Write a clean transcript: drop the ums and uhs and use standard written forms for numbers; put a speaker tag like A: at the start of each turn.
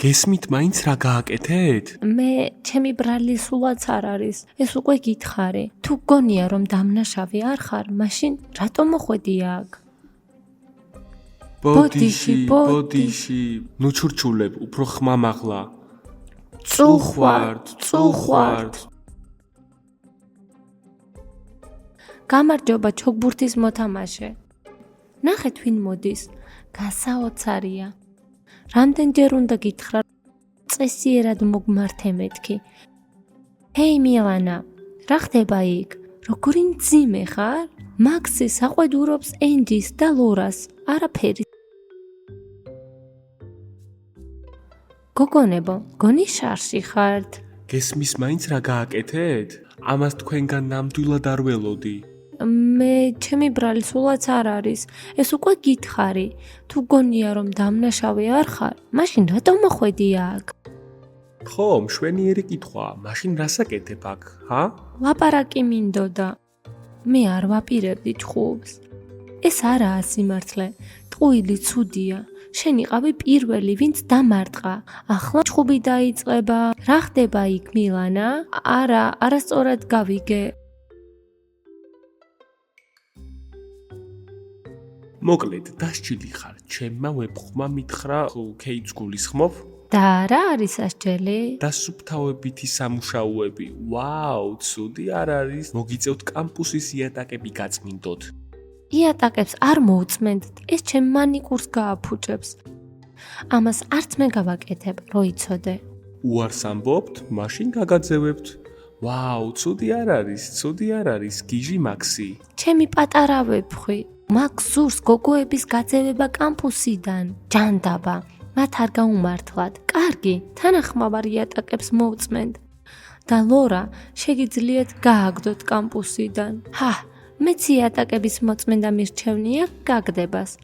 A: გესმით მაინც რა გააკეთეთ?
B: მე ჩემი ბრალი სულაც არ არის. ეს უკვე გითხარი. თუ გონია რომ დამნაშავე არ ხარ, მაშინ რატო მოხვედი აქ?
A: ბოდიში. ნუ ჩურჩულებ, უფრო ხმამაღლა.
B: წუხვართ. გამარჯობა ჩოგბურთის მოთამაშე. ნახეთ ვინ მოდის. გასაოცარია. რამდენჯერ უნდა გითხრა წესიერად მოგმართე მეთქი. ჰეი მილანა, რა ხდება იქ? როგორი მძიმე ხარ? მაქსი საყვედურობს ენჯის და ლორას. არაფერი. გოგონებო, გონი შარში ხართ?
A: გესმის მაინც რა გააკეთეთ? ამას თქვენგან ნამდვილად არ ველოდი.
B: მე ჩემი ბრალი სულაც არ არის. ეს უკვე გითხარი. თუ გონია რომ დამნაშავე არ ხარ, მაშინ რატო მოხვედი აქ?
A: ხო, მშვენიერი კითხვა. მაშინ რას აკეთებ აქ, ჰა?
B: ლაპარაკი მინდოდა. მე არ ვაპირებდი ჩხუბს. ეს არაა სიმართლე. ტყუილი ცუდია. შენ იყავი პირველი, ვინც დამარტყა. ახლა ჩხუბი დაიწყება. რა ხდება იქ, მილანა? არასწორად გავიგე.
A: მოკლედ, დასჯილი ხარ. ჩემმა ვებხმა მითხრა, ქეიც გულისხმობ?
B: და რა არის ასჯელი?
A: დასუფთავებითი სამუშაოები. ვაუ, ცუდი არ არის? მოგიწევთ კამპუსის იატაკები გაწმინდოთ.
B: იატაკებს არ მოუწმენთ, ეს ჩემ მანიკურს გააფუჭებს. ამას არც მე გავაკეთებ, რო იცოდე.
A: უარს ამბობთ, მაშინ გაგაძევებთ. ვაუ, ცუდი არ არის, გიჟი მაქსი.
B: ჩემი პატარა ვეფხვი. მაგ სურს გოგოების გაძევება კამპუსიდან. ჯანდაბა, მათ არ გაუმართლად. კარგი, თანახმავარ იატაკებს მოუწმენთ. და ლორა, შეგიძლიათ გააგდოთ კამპუსიდან. მეც იატაკების მოწმენდა მირჩევნია გაგდებას.